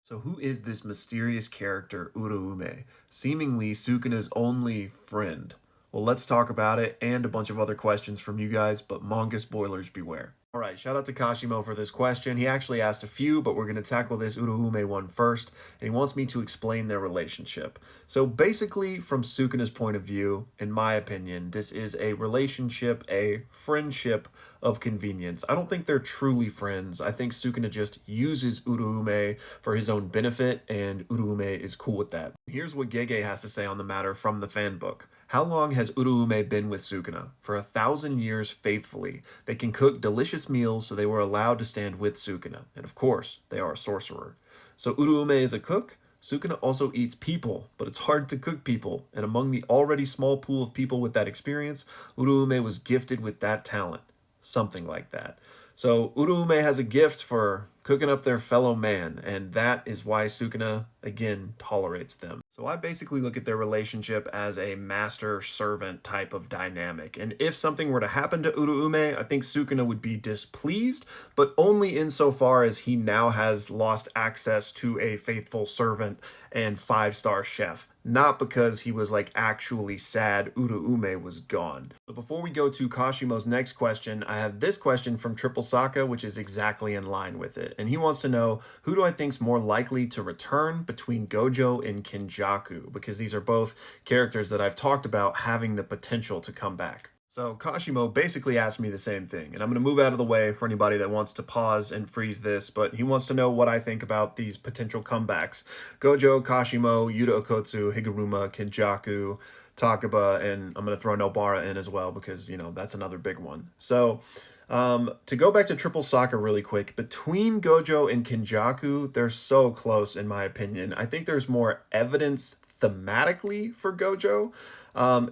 So who is this mysterious character, Uraume, seemingly Sukuna's only friend? Well, let's talk about it and a bunch of other questions from you guys, but manga spoilers beware. All right, shout out to Kashimo for this question. He actually asked a few, but we're going to tackle this Uraume one first, and he wants me to explain their relationship. So basically, from Sukuna's point of view, in my opinion, this is a relationship, a friendship of convenience. I don't think they're truly friends. I think Sukuna just uses Uraume for his own benefit, and Uraume is cool with that. Here's what Gege has to say on the matter from the fan book. How long has Uraume been with Sukuna? For 1,000 years faithfully. They can cook delicious meals, so they were allowed to stand with Sukuna. And of course, they are a sorcerer. So Uraume is a cook. Sukuna also eats people, but it's hard to cook people. And among the already small pool of people with that experience, Uraume was gifted with that talent. Something like that. So Uraume has a gift for cooking up their fellow man, and that is why Sukuna, again, tolerates them. So I basically look at their relationship as a master-servant type of dynamic. And if something were to happen to Uraume, I think Sukuna would be displeased, but only insofar as he now has lost access to a faithful servant and five-star chef. Not because he was like actually sad Uraume was gone. But before we go to Kashimo's next question, I have this question from Triple Saka, which is exactly in line with it. And he wants to know, who do I think's more likely to return between Gojo and Kenjaku? Because these are both characters that I've talked about having the potential to come back. So Kashimo basically asked me the same thing, and I'm going to move out of the way for anybody that wants to pause and freeze this, but he wants to know what I think about these potential comebacks. Gojo, Kashimo, Yuta Okotsu, Higuruma, Kenjaku, Takaba, and I'm going to throw Nobara in as well because, that's another big one. So to go back to Triple Soccer really quick, between Gojo and Kenjaku, they're so close in my opinion. I think there's more evidence thematically for Gojo,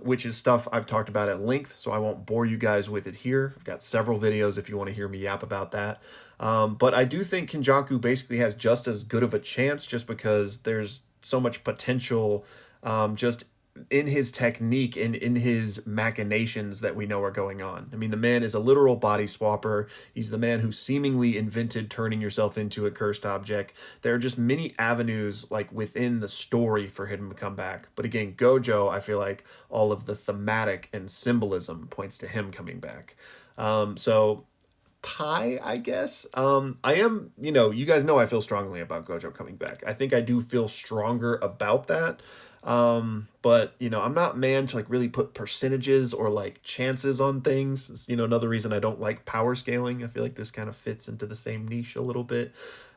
which is stuff I've talked about at length, so I won't bore you guys with it here. I've got several videos if you want to hear me yap about that. But I do think Kenjaku basically has just as good of a chance just because there's so much potential just in his technique and in his machinations that we know are going on. I mean, the man is a literal body swapper. He's the man who seemingly invented turning yourself into a cursed object. There are just many avenues like within the story for him to come back. But again, Gojo, I feel like all of the thematic and symbolism points to him coming back. So tie, I guess. I am, you guys know I feel strongly about Gojo coming back. I think I do feel stronger about that. But I'm not man to like really put percentages or like chances on things. It's, another reason I don't like power scaling. I feel like this kind of fits into the same niche a little bit.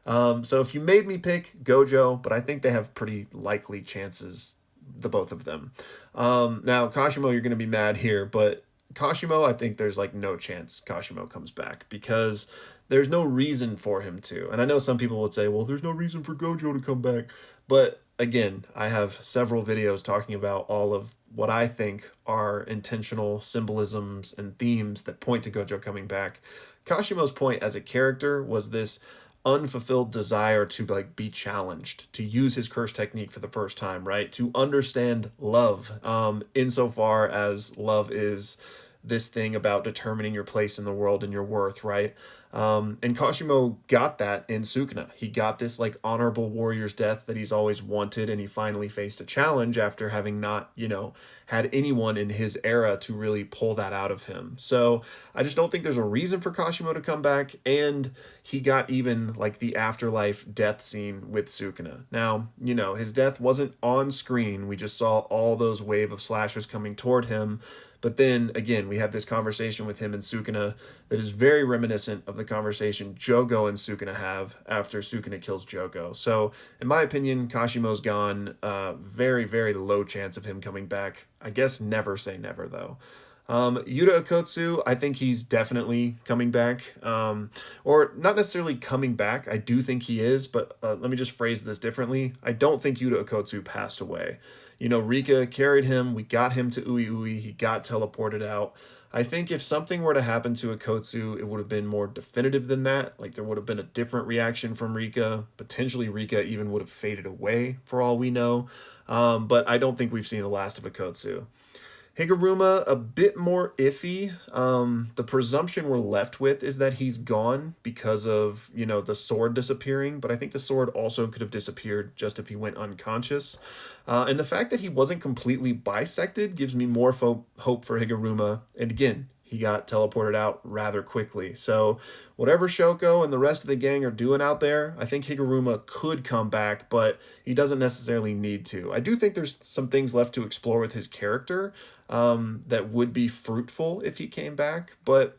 So if you made me pick Gojo, but I think they have pretty likely chances, the both of them. Now Kashimo, you're gonna be mad here, but Kashimo, I think there's like no chance Kashimo comes back because there's no reason for him to. And I know some people would say, well, there's no reason for Gojo to come back. But again, I have several videos talking about all of what I think are intentional symbolisms and themes that point to Gojo coming back. Kashimo's point as a character was this unfulfilled desire to like be challenged, to use his curse technique for the first time, right? To understand love, insofar as love is this thing about determining your place in the world and your worth, right? And Kashimo got that in Sukuna. He got this like honorable warrior's death that he's always wanted, and he finally faced a challenge after having not, had anyone in his era to really pull that out of him. So I just don't think there's a reason for Kashimo to come back, and he got even like the afterlife death scene with Sukuna. Now, his death wasn't on screen. We just saw all those wave of slashers coming toward him. But then again, we have this conversation with him and Sukuna that is very reminiscent of the conversation Jogo and Sukuna have after Sukuna kills Jogo. So in my opinion, Kashimo's gone. Very, very low chance of him coming back. I guess never say never though. Yuta Okotsu, I think he's definitely coming back. Or not necessarily coming back. I do think he is, but let me just phrase this differently. I don't think Yuta Okotsu passed away. Rika carried him. We got him to Ui Ui. He got teleported out. I think if something were to happen to Okotsu, it would have been more definitive than that. Like there would have been a different reaction from Rika. Potentially Rika even would have faded away for all we know. But I don't think we've seen the last of Okotsu. Higuruma, a bit more iffy. The presumption we're left with is that he's gone because of, the sword disappearing, but I think the sword also could have disappeared just if he went unconscious. And the fact that he wasn't completely bisected gives me more hope for Higuruma. And again, he got teleported out rather quickly. So, whatever Shoko and the rest of the gang are doing out there, I think Higuruma could come back, but he doesn't necessarily need to. I do think there's some things left to explore with his character that would be fruitful if he came back, but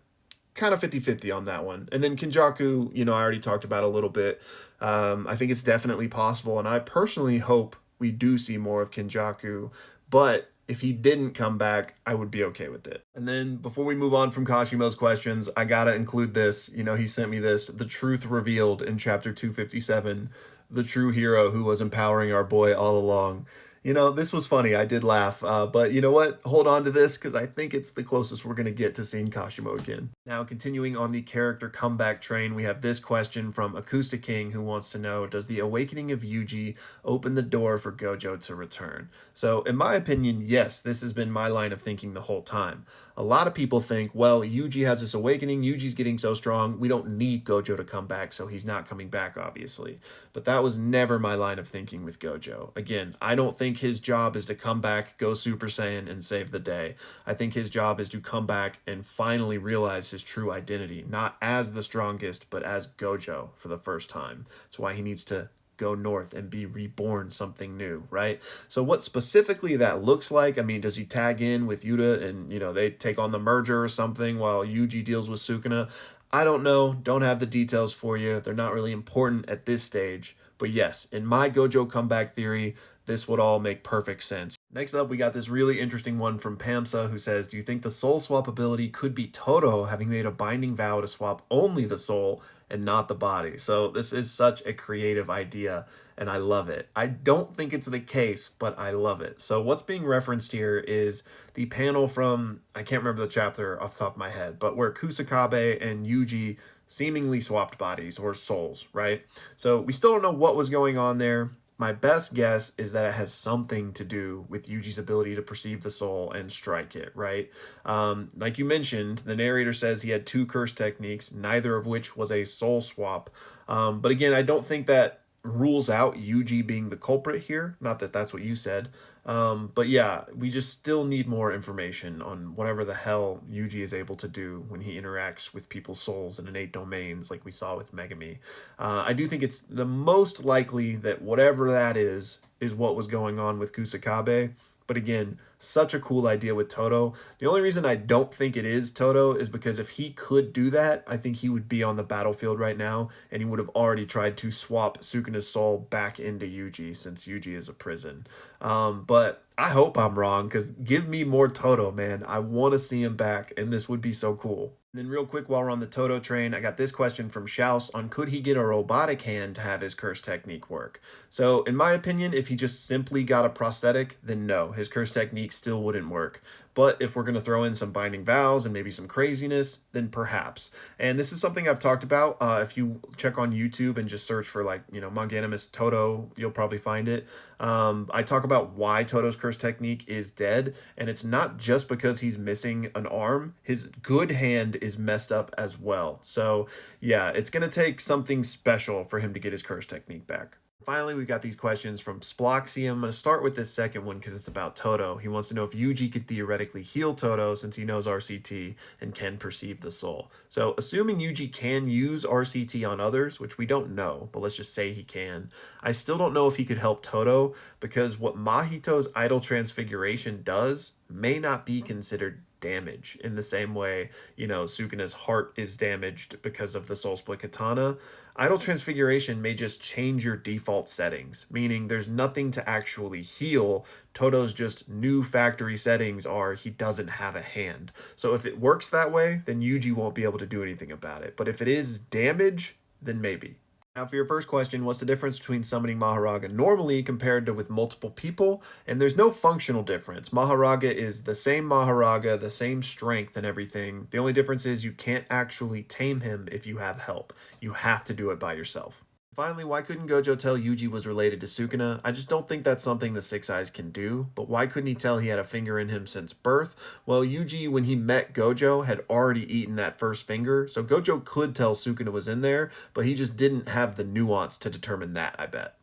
kind of 50-50 on that one. And then Kenjaku, I already talked about a little bit. I think it's definitely possible, and I personally hope we do see more of Kenjaku, but if he didn't come back, I would be okay with it. And then before we move on from Kashimo's questions, I gotta include this. He sent me this. The truth revealed in chapter 257. The true hero who was empowering our boy all along. This was funny. I did laugh. But you know what? Hold on to this because I think it's the closest we're going to get to seeing Kashimo again. Now, continuing on the character comeback train, we have this question from Acoustic King who wants to know, does the awakening of Yuji open the door for Gojo to return? So, in my opinion, yes, this has been my line of thinking the whole time. A lot of people think, well, Yuji has this awakening, Yuji's getting so strong, we don't need Gojo to come back, so he's not coming back, obviously. But that was never my line of thinking with Gojo. Again, I don't think his job is to come back, go Super Saiyan, and save the day. I think his job is to come back and finally realize his true identity, not as the strongest, but as Gojo for the first time. That's why he needs to go north and be reborn something new, right? So what specifically that looks like, I mean, does he tag in with Yuta and, they take on the merger or something while Yuji deals with Sukuna? I don't know. Don't have the details for you. They're not really important at this stage. But yes, in my Gojo comeback theory, this would all make perfect sense. Next up, we got this really interesting one from Pamsa who says, do you think the soul swap ability could be Todo having made a binding vow to swap only the soul and not the body? So this is such a creative idea and I love it. I don't think it's the case, but I love it. So what's being referenced here is the panel from, I can't remember the chapter off the top of my head, but where Kusakabe and Yuji seemingly swapped bodies or souls, right? So we still don't know what was going on there. My best guess is that it has something to do with Yuji's ability to perceive the soul and strike it, right? Like you mentioned, the narrator says he had 2 curse techniques, neither of which was a soul swap. But again, I don't think that rules out Yuji being the culprit here. Not that that's what you said. But yeah, we just still need more information on whatever the hell Yuji is able to do when he interacts with people's souls in innate domains like we saw with Megumi. I do think it's the most likely that whatever that is what was going on with Kusakabe. But again, such a cool idea with Todo. The only reason I don't think it is Todo is because if he could do that, I think he would be on the battlefield right now, and he would have already tried to swap Sukuna's soul back into Yuji, since Yuji is a prison. But I hope I'm wrong, because give me more Todo, man. I want to see him back, and this would be so cool. And then real quick, while we're on the Todo train, I got this question from Schaus on could he get a robotic hand to have his curse technique work? So in my opinion, if he just simply got a prosthetic, then no, his curse technique still wouldn't work. But if we're going to throw in some binding vows and maybe some craziness, then perhaps. And this is something I've talked about. If you check on YouTube and just search for manganimist Todo, you'll probably find it. I talk about why Todo's curse technique is dead. And it's not just because he's missing an arm. His good hand is messed up as well. So yeah, it's going to take something special for him to get his curse technique back. Finally, we've got these questions from Sploxy. I'm going to start with this second one because it's about Todo. He wants to know if Yuji could theoretically heal Todo since he knows RCT and can perceive the soul. So assuming Yuji can use RCT on others, which we don't know, but let's just say he can, I still don't know if he could help Todo because what Mahito's idol transfiguration does may not be considered damage in the same way, Sukuna's heart is damaged because of the soul split katana. Idol transfiguration may just change your default settings, meaning there's nothing to actually heal. Todo's just new factory settings are he doesn't have a hand. So if it works that way, then Yuji won't be able to do anything about it. But if it is damage, then maybe. Now for your first question, what's the difference between summoning Maharaga normally compared to with multiple people? And there's no functional difference. Maharaga is the same Maharaga, the same strength and everything. The only difference is you can't actually tame him if you have help. You have to do it by yourself. Finally, why couldn't Gojo tell Yuji was related to Sukuna? I just don't think that's something the Six Eyes can do, but why couldn't he tell he had a finger in him since birth? Well, Yuji, when he met Gojo, had already eaten that first finger, so Gojo could tell Sukuna was in there, but he just didn't have the nuance to determine that, I bet.